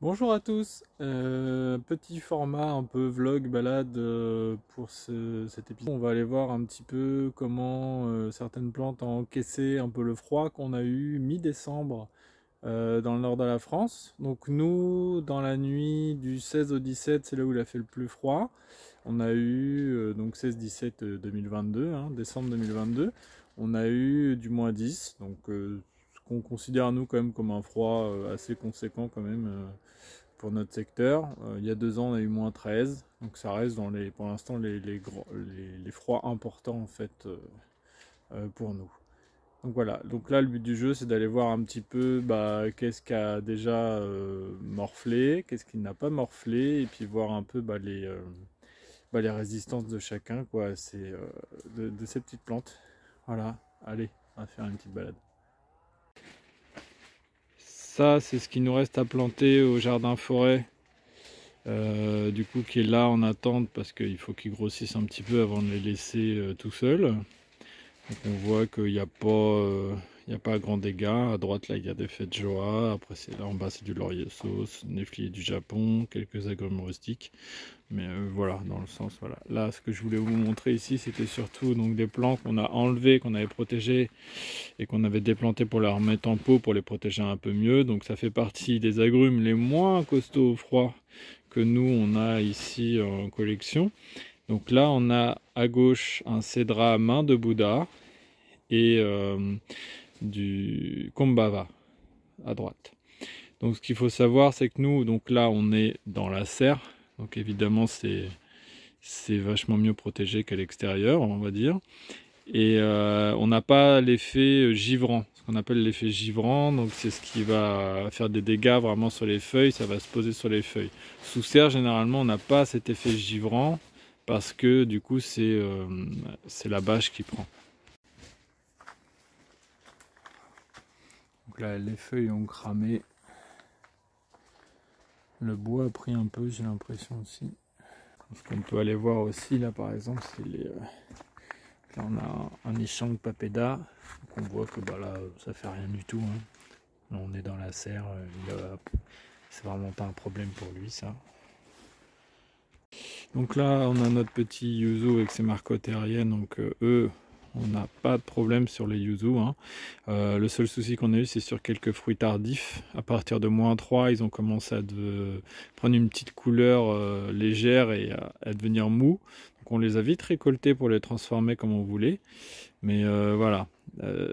Bonjour à tous, petit format un peu vlog balade pour cet épisode. On va aller voir un petit peu comment certaines plantes ont encaissé un peu le froid qu'on a eu mi-décembre dans le nord de la France. Donc nous, dans la nuit du 16 au 17, c'est là où il a fait le plus froid. On a eu donc 16-17 2022, hein, décembre 2022. On a eu du -10, donc ce qu'on considère nous quand même comme un froid assez conséquent quand même pour notre secteur. Il y a 2 ans, on a eu -13, donc ça reste dans pour l'instant les froids importants en fait pour nous. Donc voilà, donc là le but du jeu c'est d'aller voir un petit peu qu'est-ce qui a déjà morflé, qu'est-ce qui n'a pas morflé, et puis voir un peu les résistances de chacun, quoi, de ces petites plantes. Voilà, allez, on va faire une petite balade. Ça, c'est ce qui nous reste à planter au jardin forêt, du coup qui est là en attente parce qu'il faut qu'ils grossissent un petit peu avant de les laisser tout seuls. Donc on voit qu'il n'y a pas, il y a pas grand dégâts. À droite là il y a des fêtes de joie, après c'est là en bas c'est du laurier sauce, néflier du Japon, quelques agrumes rustiques. Mais voilà, dans le sens, voilà. Là, ce que je voulais vous montrer ici, c'était surtout donc des plants qu'on a enlevés, qu'on avait protégés et qu'on avait déplantés pour les remettre en pot pour les protéger un peu mieux. Donc ça fait partie des agrumes les moins costauds au froid que nous on a ici en collection. Donc là, on a à gauche un cédra main de Bouddha et du Kombava à droite. Donc ce qu'il faut savoir, c'est que nous, donc là, on est dans la serre. Donc évidemment, c'est vachement mieux protégé qu'à l'extérieur, on va dire. Et on n'a pas l'effet givrant, ce qu'on appelle l'effet givrant. Donc c'est ce qui va faire des dégâts vraiment sur les feuilles, ça va se poser sur les feuilles. Sous serre, généralement, on n'a pas cet effet givrant parce que du coup, c'est la bâche qui prend. Donc là, les feuilles ont cramé. Le bois a pris un peu, j'ai l'impression aussi. Ce qu'on peut aller voir aussi, là par exemple, c'est les... Là, on a un Ishang Papeda. Donc on voit que là, ça fait rien du tout, hein. Là, on est dans la serre, c'est vraiment pas un problème pour lui, ça. Donc là, on a notre petit yuzu avec ses marcottes aériennes. Donc eux, on n'a pas de problème sur les yuzu, hein. Le seul souci qu'on a eu, c'est sur quelques fruits tardifs. À partir de -3, ils ont commencé à prendre une petite couleur légère et à devenir mous. Donc on les a vite récoltés pour les transformer comme on voulait. Mais voilà,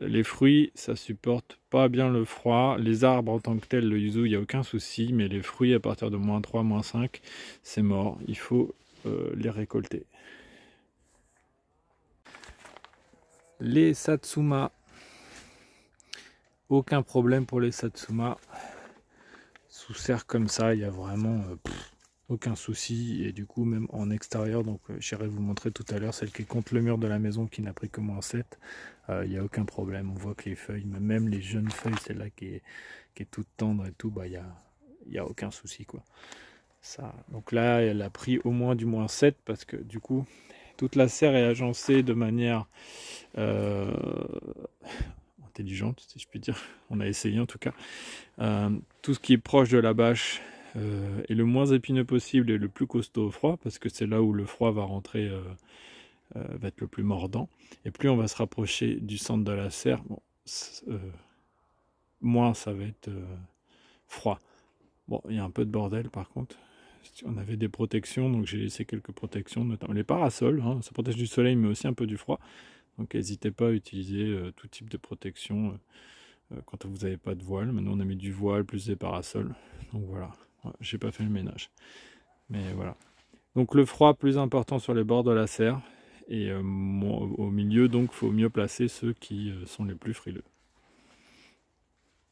les fruits, ça supporte pas bien le froid. Les arbres en tant que tels, le yuzu, il n'y a aucun souci. Mais les fruits, à partir de -3, -5, c'est mort. Il faut les récolter. Les satsuma. Aucun problème pour les satsuma. Sous serre comme ça, il n'y a vraiment aucun souci. Et du coup, même en extérieur, donc j'irai vous montrer tout à l'heure, celle qui est contre le mur de la maison qui n'a pris que -7, il n'y a aucun problème. On voit que les feuilles, même les jeunes feuilles, celle-là qui est toute tendre et tout, il y a aucun souci, quoi. Ça, donc là, elle a pris au moins du -7 parce que du coup, toute la serre est agencée de manière intelligente, si je puis dire. On a essayé en tout cas. Tout ce qui est proche de la bâche est le moins épineux possible et le plus costaud au froid, parce que c'est là où le froid va rentrer, va être le plus mordant. Et plus on va se rapprocher du centre de la serre, bon, moins ça va être froid. Bon, il y a un peu de bordel par contre. On avait des protections, donc j'ai laissé quelques protections, notamment les parasols, hein, ça protège du soleil mais aussi un peu du froid. Donc n'hésitez pas à utiliser tout type de protection quand vous n'avez pas de voile. Maintenant on a mis du voile plus des parasols. Donc voilà, ouais, j'ai pas fait le ménage. Mais voilà. Donc le froid plus important sur les bords de la serre. Et au milieu, donc il faut mieux placer ceux qui sont les plus frileux.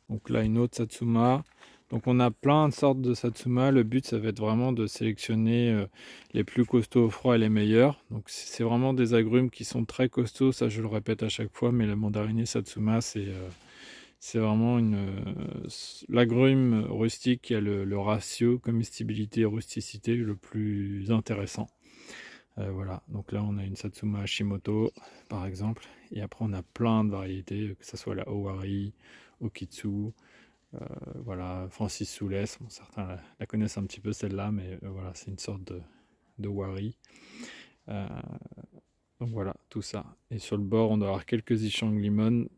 Donc là une autre Satsuma. Donc on a plein de sortes de Satsuma. Le but ça va être vraiment de sélectionner les plus costauds au froid et les meilleurs. Donc c'est vraiment des agrumes qui sont très costauds, ça je le répète à chaque fois, mais le mandarinier Satsuma c'est vraiment l'agrume rustique qui a le ratio comestibilité et rusticité le plus intéressant. Voilà, donc là on a une Satsuma Hashimoto par exemple, et après on a plein de variétés, que ce soit la Owari, Okitsu, Voilà, Francis Soulès, bon, certains la connaissent un petit peu celle-là, mais voilà, c'est une sorte de wari. Donc voilà, tout ça. Et sur le bord, on doit avoir quelques Ichang Limon.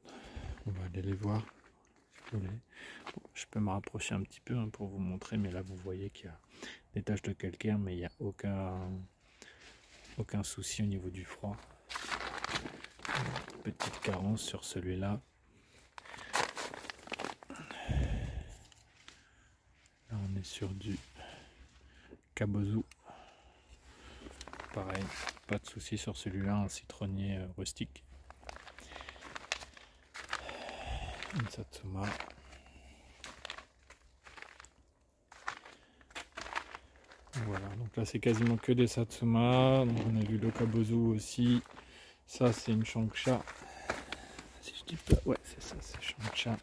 On va aller les voir. Si vous voulez. Bon, je peux me rapprocher un petit peu hein, pour vous montrer, mais là vous voyez qu'il y a des taches de calcaire, mais il n'y a aucun souci au niveau du froid. Petite carence sur celui-là. Là on est sur du Kabozu. Pareil, pas de souci sur celui-là, un citronnier rustique. Une Satsuma. Voilà, donc là c'est quasiment que des Satsuma. Donc on a vu le Kabozu aussi. Ça c'est une Changsha. Si je dis pas, ouais c'est ça, c'est Changsha.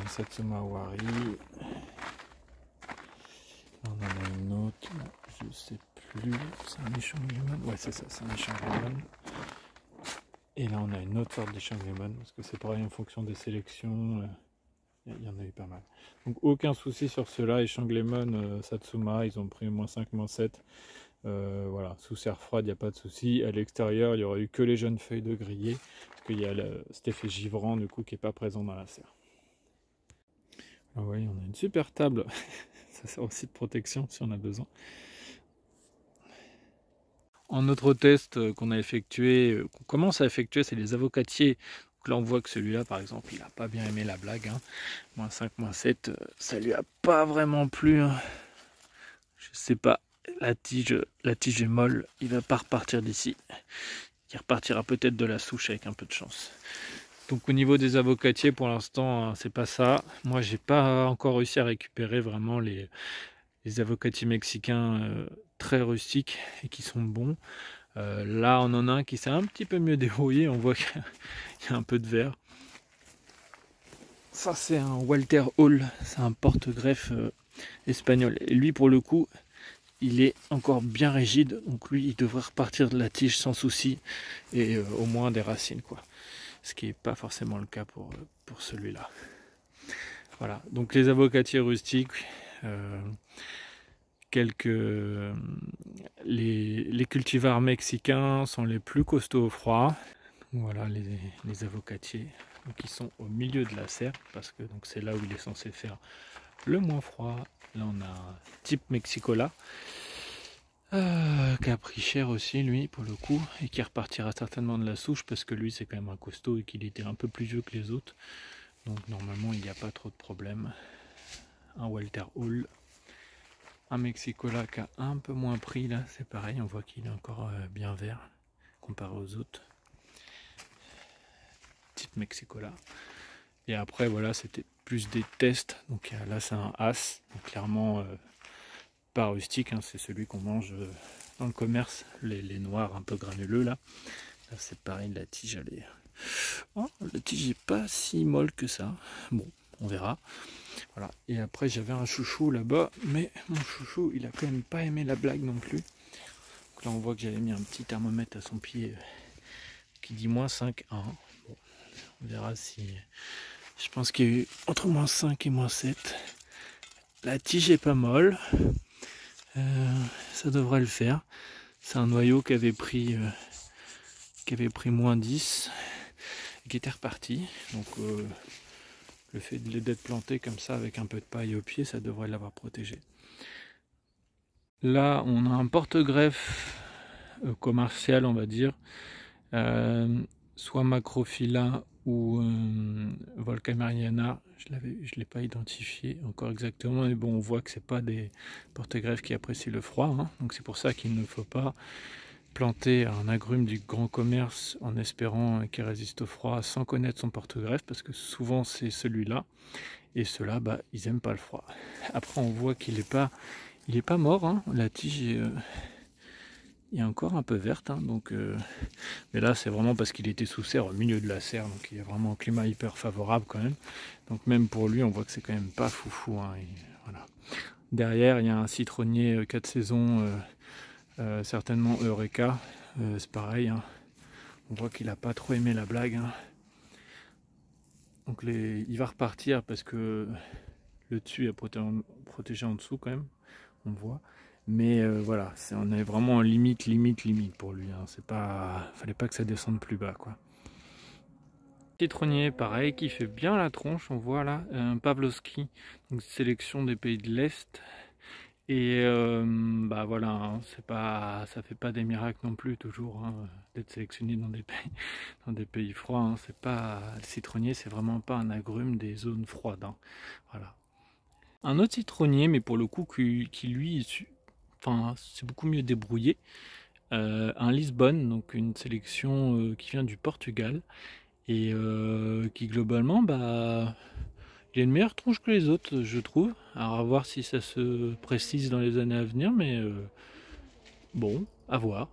Satsuma Wari. On en a une autre, je sais plus. C'est un Ichang Limon. Ouais c'est ça, c'est un Ichang Limon. Et là on a une autre sorte d'Ichang Limon parce que c'est pareil en fonction des sélections. Il y en a eu pas mal. Donc aucun souci sur cela. Ichang Lemon, Satsuma, ils ont pris -5, -7. Voilà, sous serre froide, il n'y a pas de souci. À l'extérieur, il n'y aurait eu que les jeunes feuilles de grillé. Parce qu'il y a cet effet givrant du coup qui n'est pas présent dans la serre. Alors, oui, on a une super table. Ça sert aussi de protection si on a besoin. En autre test qu'on a effectué, qu'on commence à effectuer, c'est les avocatiers. Donc là on voit que celui-là par exemple il n'a pas bien aimé la blague, hein. -5, -7, ça lui a pas vraiment plu, hein. Je sais pas, la tige est molle, il va pas repartir d'ici. Il repartira peut-être de la souche avec un peu de chance. Donc au niveau des avocatiers pour l'instant c'est pas ça. Moi j'ai pas encore réussi à récupérer vraiment les avocatiers mexicains très rustiques et qui sont bons. Là on en a un qui s'est un petit peu mieux débrouillé, on voit qu'il y a un peu de verre. Ça c'est un Walter Hall, c'est un porte-greffe espagnol. Et lui pour le coup il est encore bien rigide, donc lui il devrait repartir de la tige sans souci et au moins des racines quoi. Ce qui n'est pas forcément le cas pour celui-là. Voilà, donc les avocatiers rustiques, les cultivars mexicains sont les plus costauds au froid. Voilà les avocatiers qui sont au milieu de la serre parce que c'est là où il est censé faire le moins froid. Là on a un type Mexicola qui a pris cher aussi lui pour le coup et qui repartira certainement de la souche parce que lui c'est quand même un costaud et qu'il était un peu plus vieux que les autres. Donc normalement il n'y a pas trop de problème. Un Walter Hall. Un Mexicola qui a un peu moins pris là, c'est pareil, on voit qu'il est encore bien vert comparé aux autres. Type Mexicola. Et après voilà, c'était plus des tests. Donc là c'est un As, donc clairement pas rustique, hein, c'est celui qu'on mange dans le commerce, les noirs un peu granuleux là. Là c'est pareil, la tige elle est... Oh, la tige est pas si molle que ça. Bon, on verra. Voilà. Et après j'avais un chouchou là-bas, mais mon chouchou il a quand même pas aimé la blague non plus. Donc là on voit que j'avais mis un petit thermomètre à son pied qui dit -5 à 1. Bon, on verra si... Je pense qu'il y a eu entre -5 et -7. La tige est pas molle. Ça devrait le faire. C'est un noyau qui avait pris -10 et qui était reparti. Donc le fait d'être planté comme ça avec un peu de paille au pied, ça devrait l'avoir protégé. Là, on a un porte-greffe commercial, on va dire, soit Macrophylla ou Volkameriana. Je ne l'ai pas identifié encore exactement, mais bon, on voit que c'est pas des porte-greffes qui apprécient le froid, hein. Donc c'est pour ça qu'il ne faut pas planter un agrume du grand commerce en espérant qu'il résiste au froid sans connaître son porte-greffe, parce que souvent c'est celui-là, et ceux-là, bah, ils aiment pas le froid. Après on voit qu'il est pas mort, hein. La tige est encore un peu verte, hein, donc, mais là c'est vraiment parce qu'il était sous serre, au milieu de la serre, donc il y a vraiment un climat hyper favorable quand même. Donc même pour lui on voit que c'est quand même pas foufou, hein, et voilà. Derrière il y a un citronnier 4 saisons, certainement Eureka, c'est pareil, hein. On voit qu'il n'a pas trop aimé la blague, hein. Donc il va repartir parce que le dessus est protégé en dessous quand même, on voit. Mais voilà, on est vraiment en limite pour lui. Hein. Fallait pas que ça descende plus bas, quoi. Citronnier, pareil, qui fait bien la tronche, on voit là, un Pavlovski, donc sélection des pays de l'Est. Et bah voilà, hein, ça fait pas des miracles non plus toujours hein, d'être sélectionné dans des pays froids. Hein, c'est pas le citronnier, c'est vraiment pas un agrume des zones froides. Hein, voilà. Un autre citronnier, mais pour le coup qui lui, enfin, c'est beaucoup mieux débrouillé. Un Lisbonne, donc une sélection qui vient du Portugal et qui globalement, bah, il a une meilleure tronche que les autres, je trouve. Alors à voir si ça se précise dans les années à venir, mais bon, à voir.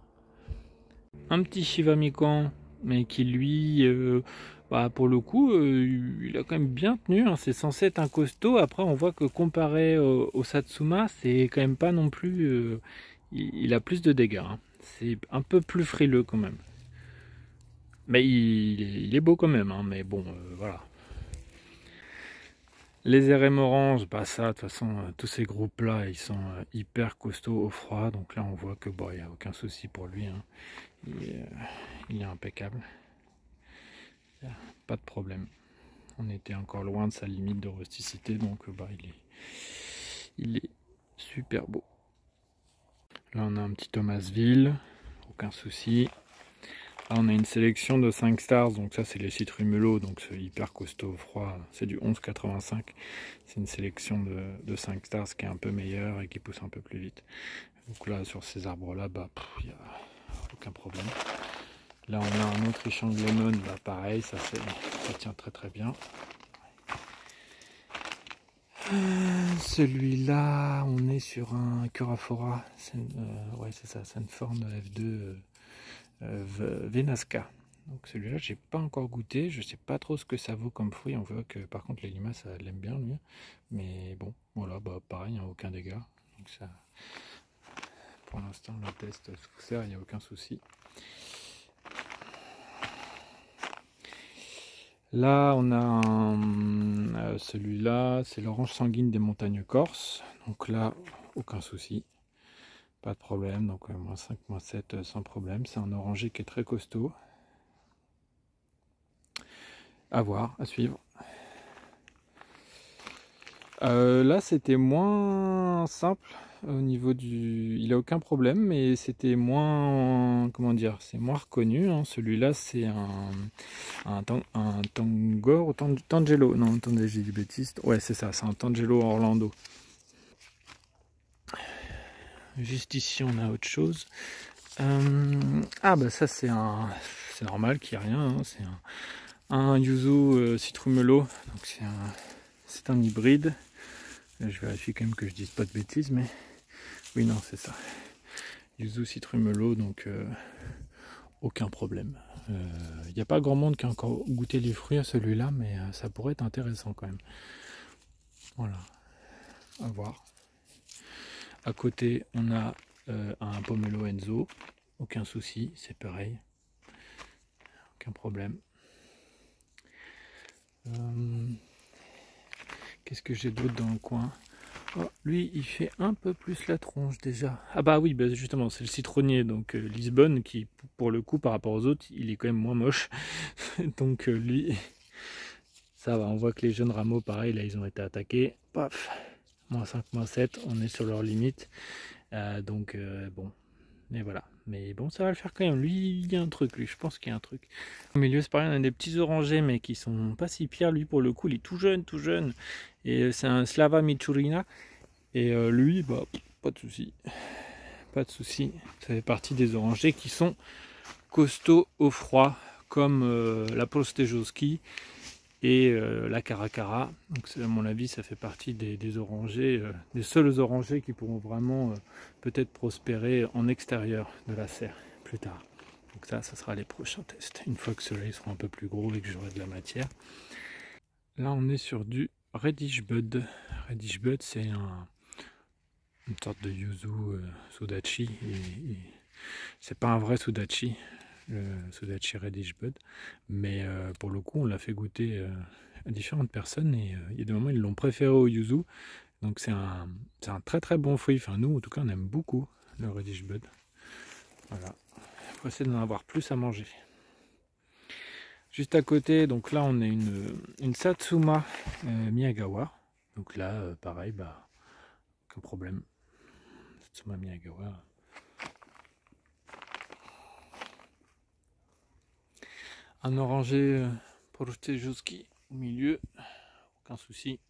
Un petit Shiva Mikan, mais qui lui, bah, pour le coup, il a quand même bien tenu. Hein. C'est censé être un costaud. Après, on voit que comparé au Satsuma, c'est quand même pas non plus. Il a plus de dégâts. Hein. C'est un peu plus frileux quand même. Mais il est beau quand même. Hein. Mais bon, voilà. Les RM orange, bah ça, de toute façon, tous ces groupes-là, ils sont hyper costauds au froid. Donc là, on voit que bon, il n'y a aucun souci pour lui. Hein. Il est impeccable. Pas de problème. On était encore loin de sa limite de rusticité, donc bah, il est super beau. Là, on a un petit Thomasville, aucun souci. Là, on a une sélection de 5 stars, donc ça, c'est les citrumelos, donc c'est hyper costaud, froid. C'est du 11,85. C'est une sélection de 5 stars qui est un peu meilleure et qui pousse un peu plus vite. Donc là, sur ces arbres-là, bah, il n'y a aucun problème. Là, on a un Autrichian Lemon, bah, pareil, ça tient très très bien. Celui-là, on est sur un Curaphora, ouais c'est ça, c'est une forme F2 Venasca. Donc celui-là, j'ai pas encore goûté, je sais pas trop ce que ça vaut comme fruit. On voit que par contre les limaces, ça l'aime bien lui, mais bon, voilà, bah pareil, il n'y a aucun dégât. Donc ça, pour l'instant, le test sous serre, il n'y a aucun souci. Là, on a celui-là, c'est l'orange sanguine des montagnes corses. Donc là, aucun souci, pas de problème. Donc -5, -7 sans problème. C'est un orangé qui est très costaud. À voir, à suivre. Là, c'était moins simple au niveau du. Il a aucun problème, mais c'était moins. Comment dire? C'est moins reconnu. Hein. Celui-là, c'est un Tangor, Tangelo. Non, attendez, j'ai dit bêtise. Ouais, c'est ça, c'est un Tangelo Orlando. Juste ici, on a autre chose. Ah, bah ça, c'est normal qu'il n'y ait rien. Hein. C'est un Yuzu Citrumelo. Donc, c'est un hybride. Je vérifie quand même que je dise pas de bêtises, mais oui, non, c'est ça. Yuzu Citrumelo, donc aucun problème. Il n'y a pas grand monde qui a encore goûté les fruits à celui-là, mais ça pourrait être intéressant quand même. Voilà, à voir. À côté, on a un Pomelo Enzo, aucun souci, c'est pareil, aucun problème. Qu'est-ce que j'ai d'autre dans le coin? Oh, lui, il fait un peu plus la tronche déjà. Ah bah oui, bah justement, c'est le citronnier, donc Lisbonne, qui pour le coup, par rapport aux autres, il est quand même moins moche. Donc lui, ça va, on voit que les jeunes rameaux, pareil, là, ils ont été attaqués. Paf, -5, -7, on est sur leur limite. Donc bon, mais voilà. Mais bon, ça va le faire quand même. Lui, il y a un truc, lui, je pense qu'il y a un truc. Au milieu, c'est pareil, on a des petits orangés, mais qui sont pas si pires. Lui, pour le coup, il est tout jeune, tout jeune. Et c'est un Slava Michurina. Et lui, bah, pas de souci. Pas de souci. Ça fait partie des orangers qui sont costauds au froid, comme la Prostejoski et la Caracara. Donc, à mon avis, ça fait partie des orangers, des seuls orangers qui pourront vraiment peut-être prospérer en extérieur de la serre plus tard. Donc ça sera les prochains tests, une fois que ceux-là seront un peu plus gros et que j'aurai de la matière. Là, on est sur du Reddish Bud. Reddish Bud, c'est une sorte de yuzu Sudachi. Et c'est pas un vrai Sudachi, le Sudachi Reddish Bud. Mais pour le coup, on l'a fait goûter à différentes personnes et il y a des moments ils l'ont préféré au yuzu. Donc c'est un très très bon fruit. Enfin nous en tout cas on aime beaucoup le Reddish Bud. Voilà. Il faut essayer d'en avoir plus à manger. Juste à côté, donc là on a une Satsuma Miyagawa. Donc là pareil, bah aucun problème. Satsuma Miyagawa. Un oranger Portejoski au milieu, aucun souci.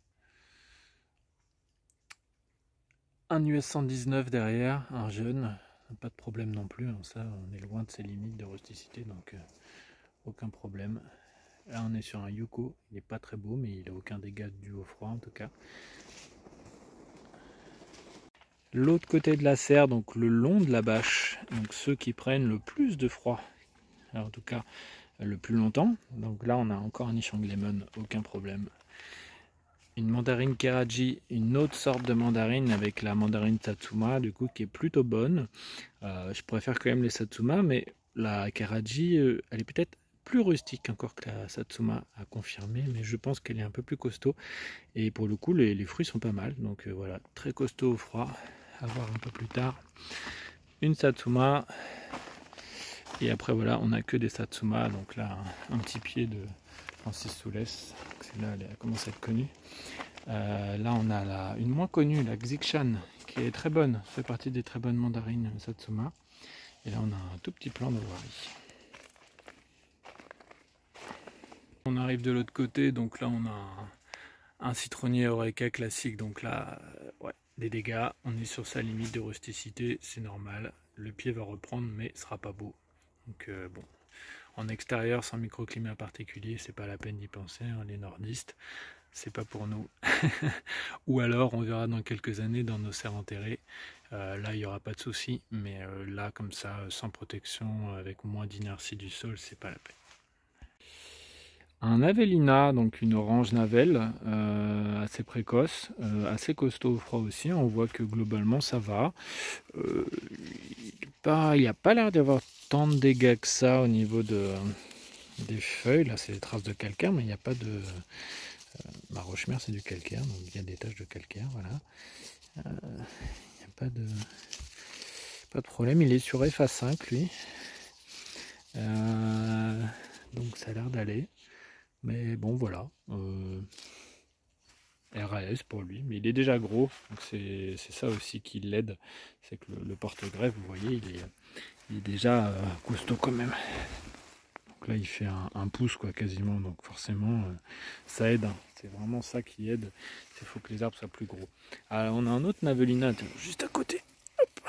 Un US 119 derrière, un jeune, pas de problème non plus. Ça, on est loin de ses limites de rusticité, donc aucun problème. Là, on est sur un Yuko, il n'est pas très beau, mais il n'a aucun dégât dû au froid en tout cas. L'autre côté de la serre, donc le long de la bâche, donc ceux qui prennent le plus de froid, alors, en tout cas le plus longtemps. Donc là, on a encore un Nishang Lemon, aucun problème. Une mandarine Keraji, une autre sorte de mandarine avec la mandarine Satsuma, du coup, qui est plutôt bonne. Je préfère quand même les Satsuma, mais la Keraji, elle est peut-être plus rustique encore que la Satsuma à confirmer, mais je pense qu'elle est un peu plus costaud. Et pour le coup, les fruits sont pas mal. Donc voilà, très costaud au froid. À voir un peu plus tard. Une Satsuma. Et après, voilà, on n'a que des Satsuma. Donc là, un petit pied de Francis Soulès. Celle-là, elle commence à être connue. Là, on a une moins connue, la Xikshan, qui est très bonne. Ça fait partie des très bonnes mandarines Satsuma. Et là, on a un tout petit plant de Wari. On arrive de l'autre côté, donc là, on a un citronnier Eureka classique. Donc là, ouais, des dégâts. On est sur sa limite de rusticité, c'est normal. Le pied va reprendre, mais ce sera pas beau. Donc bon, en extérieur, sans microclimat particulier, c'est pas la peine d'y penser. Hein, les nordistes, c'est pas pour nous. Ou alors, on verra dans quelques années dans nos serres enterrées. Là, il n'y aura pas de souci, mais là, comme ça, sans protection, avec moins d'inertie du sol, c'est pas la peine. Un Avellina, donc une orange Navel, assez précoce, assez costaud au froid aussi. On voit que globalement ça va. Il n'y a pas l'air d'y avoir tant de dégâts que ça au niveau des feuilles. Là, c'est des traces de calcaire, mais il n'y a pas de. Ma roche-mère, c'est du calcaire, donc il y a des taches de calcaire, voilà. Il n'y a pas de problème. Il est sur FA5, lui. Donc ça a l'air d'aller. Mais bon, voilà. RAS pour lui, mais il est déjà gros, donc c'est ça aussi qui l'aide. C'est que le porte-greffe, vous voyez, il est déjà costaud quand même. Donc là, il fait un pouce, quoi, quasiment. Donc forcément, ça aide. Hein. C'est vraiment ça qui aide. Il faut que les arbres soient plus gros. Alors, on a un autre Navelina juste à côté. Hop.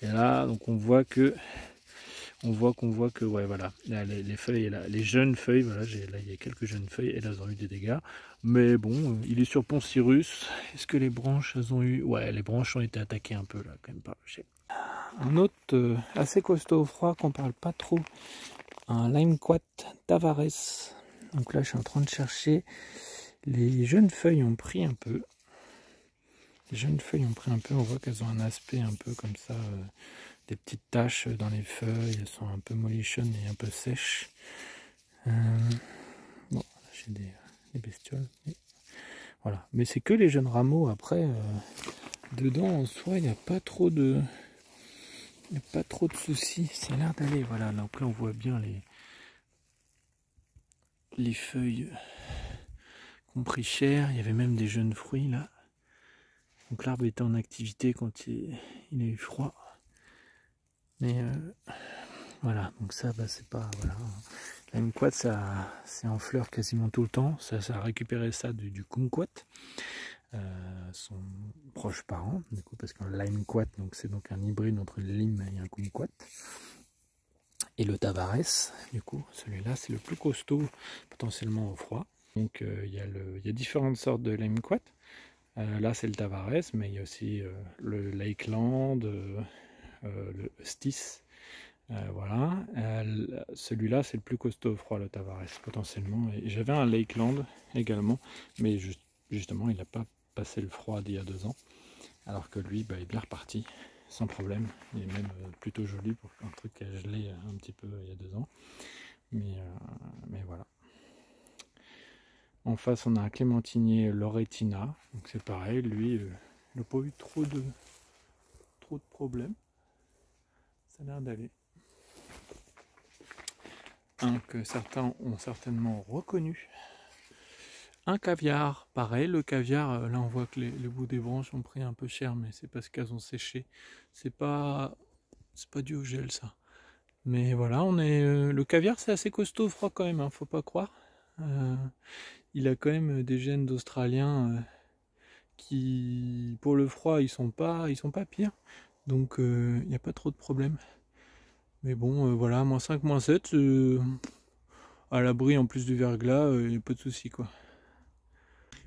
Et là, donc on voit que ouais, voilà, là, les feuilles, là, les jeunes feuilles, voilà, là il y a quelques jeunes feuilles, elles ont eu des dégâts, mais bon, il est sur Poncirus. Est-ce que les branches elles ont eu, ouais, les branches ont été attaquées un peu là, quand même pas. Un autre assez costaud au froid qu'on parle pas trop, un Limequat Tavares. Donc là, je suis en train de chercher. Les jeunes feuilles ont pris un peu. On voit qu'elles ont un aspect un peu comme ça. Des petites taches dans les feuilles, elles sont un peu mollichonnes et un peu sèches. Bon, j'ai des bestioles. Voilà, mais c'est que les jeunes rameaux. Après, dedans en soi, il n'y a pas trop de, soucis. Ça a l'air d'aller. Voilà, donc là on voit bien les feuilles qui ont pris cher. Il y avait même des jeunes fruits là. Donc l'arbre était en activité quand il a eu froid. Mais voilà, donc ça, bah, c'est pas. Voilà. La Limequat, ça, c'est en fleurs quasiment tout le temps. Ça a récupéré ça du Kumquat, son proche parent, du coup, parce qu'un Limequat, donc c'est donc un hybride entre le lime et un Kumquat. Et le Tavares, du coup, celui-là, c'est le plus costaud, potentiellement au froid. Donc il y a différentes sortes de Limequat. Là, c'est le Tavares, mais il y a aussi le Lakeland, le Stis. Voilà, celui-là c'est le plus costaud au froid, le Tavares, potentiellement. Et j'avais un Lakeland également, mais justement il n'a pas passé le froid d'il y a 2 ans, alors que lui bah, il est bien reparti sans problème. Il est même plutôt joli pour un truc qui a gelé un petit peu il y a 2 ans, mais voilà. En face, on a un clémentinier Loretina. Donc c'est pareil, lui, il n'a pas eu trop de problèmes. Ça a l'air d'aller. Un que certains ont certainement reconnu. Un caviar, pareil, le caviar, là on voit que les bouts des branches ont pris un peu cher, mais c'est parce qu'elles ont séché. C'est pas dû au gel ça. Mais voilà, le caviar c'est assez costaud froid quand même, hein, faut pas croire. Il a quand même des gènes d'Australiens qui, pour le froid, ils sont pas pires. Donc il n'y a pas trop de problème. Mais bon, voilà, -5, -7, à l'abri en plus du verglas, il n'y a pas de souci quoi.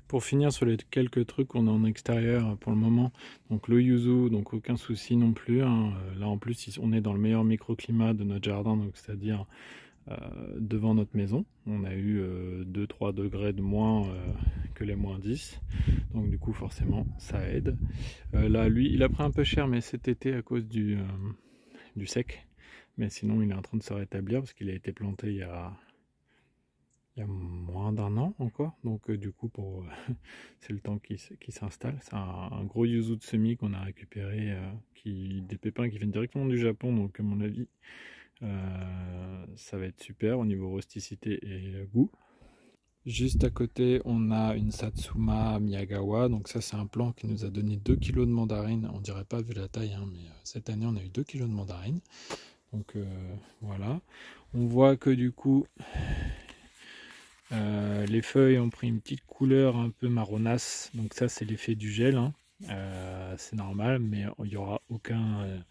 Pour finir sur les quelques trucs qu'on a en extérieur pour le moment, donc le yuzu, donc aucun souci non plus, hein. Là en plus on est dans le meilleur microclimat de notre jardin, donc c'est-à-dire devant notre maison. On a eu 2-3 degrés de moins que les -10, donc du coup forcément ça aide. Là lui il a pris un peu cher, mais cet été à cause du sec, mais sinon il est en train de se rétablir parce qu'il a été planté il y a moins d'1 an encore, donc du coup c'est le temps qui s'installe. C'est un gros yuzu de semis qu'on a récupéré, des pépins qui viennent directement du Japon, donc à mon avis ça va être super au niveau rusticité et goût. Juste à côté on a une Satsuma Miyagawa, donc ça c'est un plant qui nous a donné 2 kg de mandarines, on dirait pas vu la taille, hein, mais cette année on a eu 2 kg de mandarines, donc voilà. On voit que du coup les feuilles ont pris une petite couleur un peu marronasse, donc ça c'est l'effet du gel, hein. C'est normal, mais il n'y aura aucune...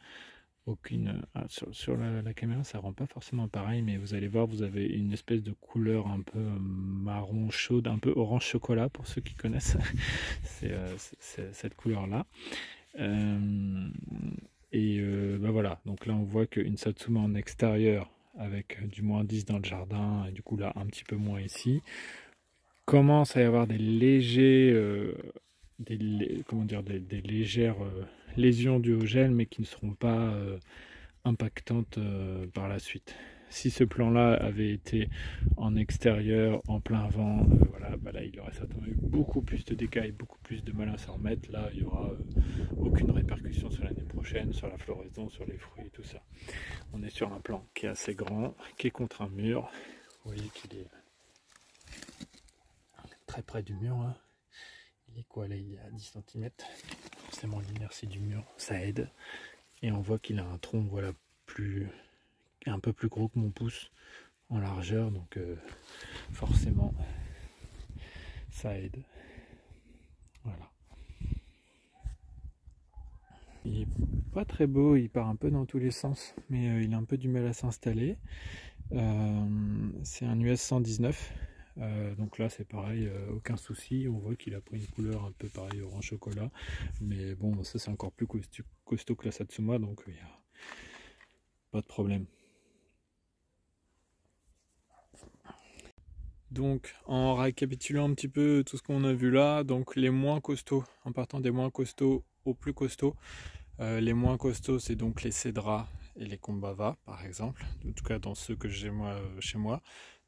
sur la caméra ça rend pas forcément pareil, mais vous allez voir, vous avez une espèce de couleur un peu marron chaude, un peu orange chocolat pour ceux qui connaissent. C'est cette couleur là. Bah voilà, donc là on voit qu'une Satsuma en extérieur avec du -10 dans le jardin, et du coup là un petit peu moins ici, commence à y avoir des légers des légères lésions dues au gel, mais qui ne seront pas impactantes par la suite. Si ce plan là avait été en extérieur, en plein vent, voilà, bah là il aurait certainement eu beaucoup plus de dégâts et beaucoup plus de mal à s'en remettre. Là il n'y aura aucune répercussion sur l'année prochaine, sur la floraison, sur les fruits et tout ça. On est sur un plan qui est assez grand, qui est contre un mur. Vous voyez qu'il est très près du mur, hein. Il est quoi là? Il est à 10 cm. Forcément l'inertie du mur, ça aide. Et on voit qu'il a un tronc, voilà, un peu plus gros que mon pouce en largeur, donc forcément ça aide. Voilà. Il est pas très beau, il part un peu dans tous les sens, mais il a un peu du mal à s'installer. C'est un US 119. Donc là c'est pareil, aucun souci, on voit qu'il a pris une couleur un peu pareil orange chocolat, mais bon ça c'est encore plus costaud que la Satsuma, donc il n'y a pas de problème. Donc en récapitulant un petit peu tout ce qu'on a vu là, donc les moins costauds, en partant des moins costauds aux plus costauds, les moins costauds c'est donc les Cedra et les Combava par exemple, en tout cas dans ceux que j'ai moi chez moi.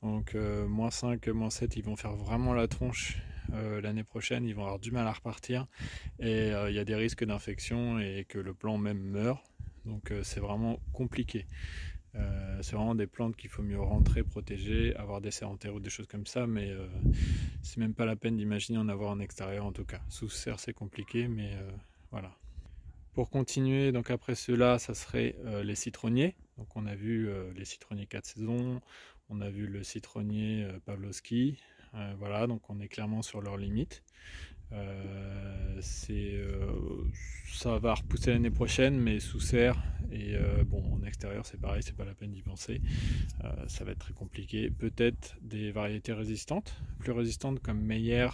Donc -5, -7 ils vont faire vraiment la tronche l'année prochaine, ils vont avoir du mal à repartir, et il y a des risques d'infection et que le plant même meurt, donc c'est vraiment compliqué. C'est vraiment des plantes qu'il faut mieux rentrer, protéger, avoir des serres en terre ou des choses comme ça, mais c'est même pas la peine d'imaginer en avoir en extérieur en tout cas. Sous serre c'est compliqué, mais voilà. Pour continuer, donc après ceux-là, ça serait les citronniers. Donc on a vu les citronniers 4 saisons, on a vu le citronnier Pavlovski. Voilà, donc on est clairement sur leurs limites. Ça va repousser l'année prochaine, mais sous serre, et bon, en extérieur c'est pareil, c'est pas la peine d'y penser. Ça va être très compliqué. Peut-être des variétés résistantes, plus résistantes comme Meyer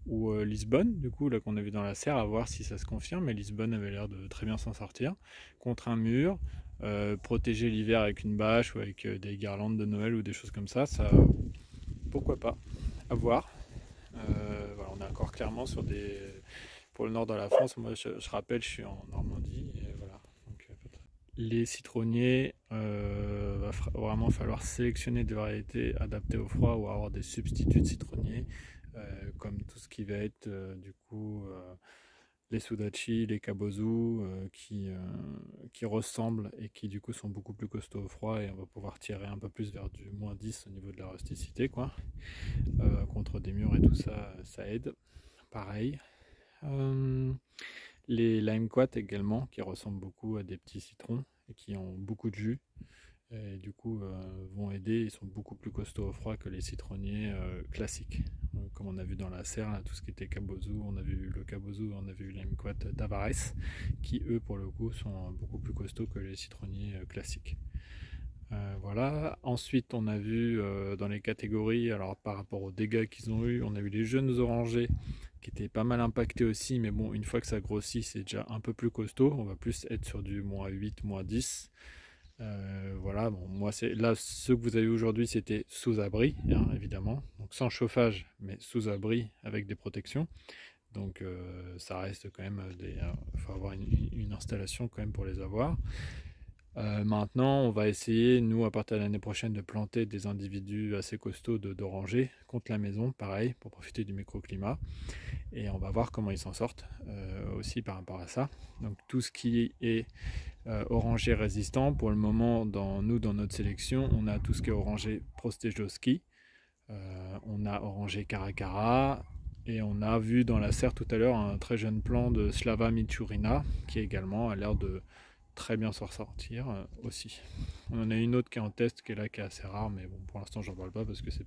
ou Lisbonne, du coup là qu'on a vu dans la serre, à voir si ça se confirme, mais Lisbonne avait l'air de très bien s'en sortir contre un mur. Protéger l'hiver avec une bâche ou avec des guirlandes de Noël ou des choses comme ça, pourquoi pas, à voir. Voilà, on est encore clairement sur pour le nord de la France. Moi je rappelle, je suis en Normandie, et voilà. Donc, les citronniers, va vraiment falloir sélectionner des variétés adaptées au froid ou avoir des substituts de citronniers. comme tout ce qui va être du coup les Sudachi, les Kabozu qui ressemblent et qui du coup sont beaucoup plus costauds au froid, et on va pouvoir tirer un peu plus vers du -10 au niveau de la rusticité quoi. Contre des murs et tout ça, ça aide. Pareil. Les lime quat également, qui ressemblent beaucoup à des petits citrons et qui ont beaucoup de jus, et du coup vont aider. Ils sont beaucoup plus costauds au froid que les citronniers classiques, comme on a vu dans la serre, là, tout ce qui était Kabozu, on a vu le Kabozu, on a vu lime quat Tavares, qui eux pour le coup sont beaucoup plus costauds que les citronniers classiques. Voilà. Ensuite on a vu dans les catégories, alors par rapport aux dégâts qu'ils ont eu, on a eu les jeunes orangers qui étaient pas mal impactés aussi, mais bon, une fois que ça grossit c'est déjà un peu plus costaud, on va plus être sur du -8, -10. Voilà, bon, moi c'est là, ceux que vous avez aujourd'hui c'était sous abri, hein, évidemment, donc sans chauffage mais sous abri avec des protections, donc ça reste quand même faut avoir une installation quand même pour les avoir. Maintenant, on va essayer, nous, à partir de l'année prochaine, de planter des individus assez costauds d'orangers contre la maison, pareil, pour profiter du microclimat. Et on va voir comment ils s'en sortent aussi par rapport à ça. Donc tout ce qui est oranger résistant, pour le moment, dans notre sélection, on a tout ce qui est oranger Prostejoski, on a oranger Caracara, et on a vu dans la serre tout à l'heure un très jeune plant de Slava Miturina, qui également a l'air de très bien s'en ressortir aussi. On en a une autre qui est en test, qui est là, qui est assez rare, mais bon, pour l'instant j'en parle pas parce que c'est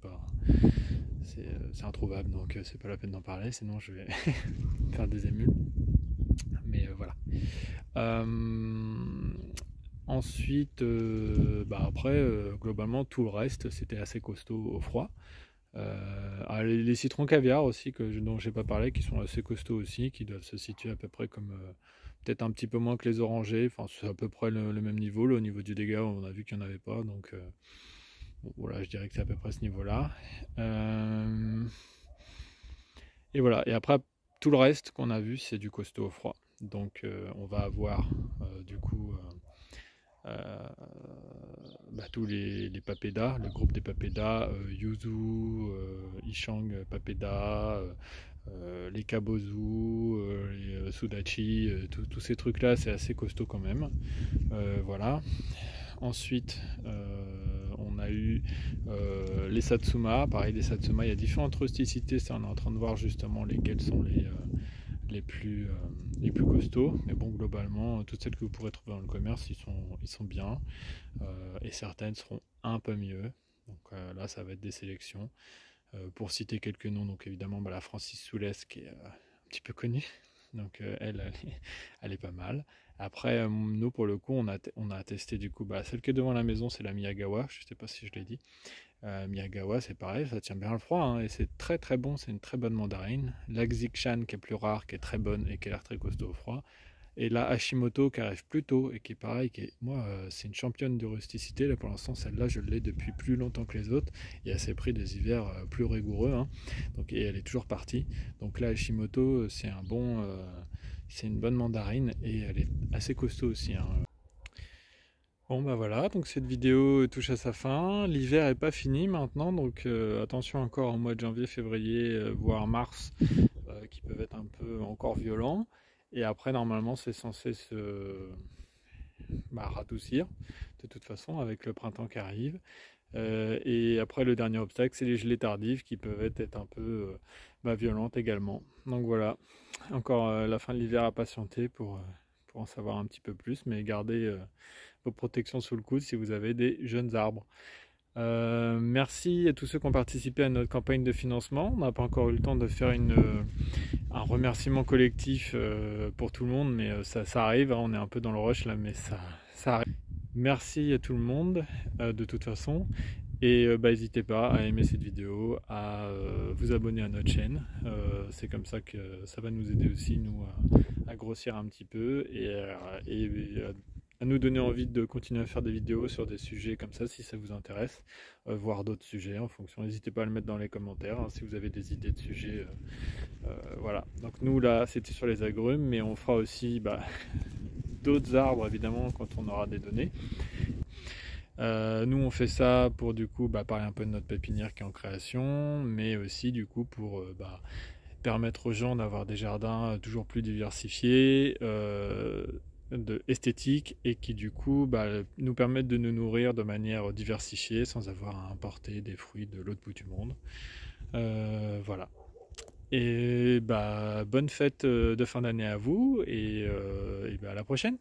introuvable, donc c'est pas la peine d'en parler, sinon je vais faire des émules. Mais voilà. Ensuite, après, globalement tout le reste c'était assez costaud au froid. Les citrons caviar aussi, dont j'ai pas parlé, qui sont assez costauds aussi, qui doivent se situer à peu près comme peut-être un petit peu moins que les orangers, enfin c'est à peu près le même niveau. Là, au niveau du dégât on a vu qu'il n'y en avait pas, donc bon, voilà, je dirais que c'est à peu près ce niveau là. Et voilà, et après tout le reste qu'on a vu c'est du costaud au froid, donc on va avoir du coup tous les papédas, le groupe des papédas, Yuzu, Ishang papéda, les Kabozu, les Sudachi, tous ces trucs là c'est assez costaud quand même. Voilà. Ensuite on a eu les Satsuma, pareil, les Satsuma il y a différentes rusticités, ça on est en train de voir justement lesquels sont les plus costauds, mais bon, globalement toutes celles que vous pourrez trouver dans le commerce ils sont bien, et certaines seront un peu mieux, donc là ça va être des sélections. Pour citer quelques noms, donc évidemment la Francis Soulès qui est un petit peu connue, donc elle est pas mal. Après nous pour le coup on a testé du coup celle qui est devant la maison, c'est la Miyagawa, je sais pas si je l'ai dit. Miyagawa c'est pareil, ça tient bien le froid, hein, et c'est très très bon, c'est une très bonne mandarine. La Xikshan qui est plus rare, qui est très bonne et qui a l'air très costaud au froid. Et la Hashimoto qui arrive plus tôt et qui est pareil, c'est une championne de rusticité. Là pour l'instant celle-là je l'ai depuis plus longtemps que les autres et elle s'est pris des hivers plus rigoureux, hein. Donc, et elle est toujours partie. Donc la Hashimoto c'est une bonne mandarine et elle est assez costaud aussi, hein. Bon voilà, donc cette vidéo touche à sa fin. L'hiver est pas fini maintenant, donc attention encore au mois de janvier, février, voire mars, qui peuvent être un peu encore violents. Et après normalement c'est censé se radoucir de toute façon avec le printemps qui arrive. Et après le dernier obstacle c'est les gelées tardives qui peuvent être un peu violentes également. Donc voilà, encore la fin de l'hiver à patienter pour en savoir un petit peu plus, mais gardez vos protections sous le coude si vous avez des jeunes arbres. Merci à tous ceux qui ont participé à notre campagne de financement. On n'a pas encore eu le temps de faire un remerciement collectif pour tout le monde, mais ça arrive, hein, on est un peu dans le rush là, mais ça arrive. Merci à tout le monde de toute façon, et n'hésitez pas à aimer cette vidéo, à vous abonner à notre chaîne, c'est comme ça que ça va nous aider aussi nous à grossir un petit peu, et à nous donner envie de continuer à faire des vidéos sur des sujets comme ça si ça vous intéresse, voire d'autres sujets en fonction. N'hésitez pas à le mettre dans les commentaires, hein, si vous avez des idées de sujets. Voilà, donc nous là c'était sur les agrumes, mais on fera aussi d'autres arbres évidemment quand on aura des données. Nous on fait ça pour du coup parler un peu de notre pépinière qui est en création, mais aussi du coup pour permettre aux gens d'avoir des jardins toujours plus diversifiés, esthétiques, et qui du coup nous permettent de nous nourrir de manière diversifiée sans avoir à importer des fruits de l'autre bout du monde. Voilà. Et bonne fête de fin d'année à vous, et à la prochaine.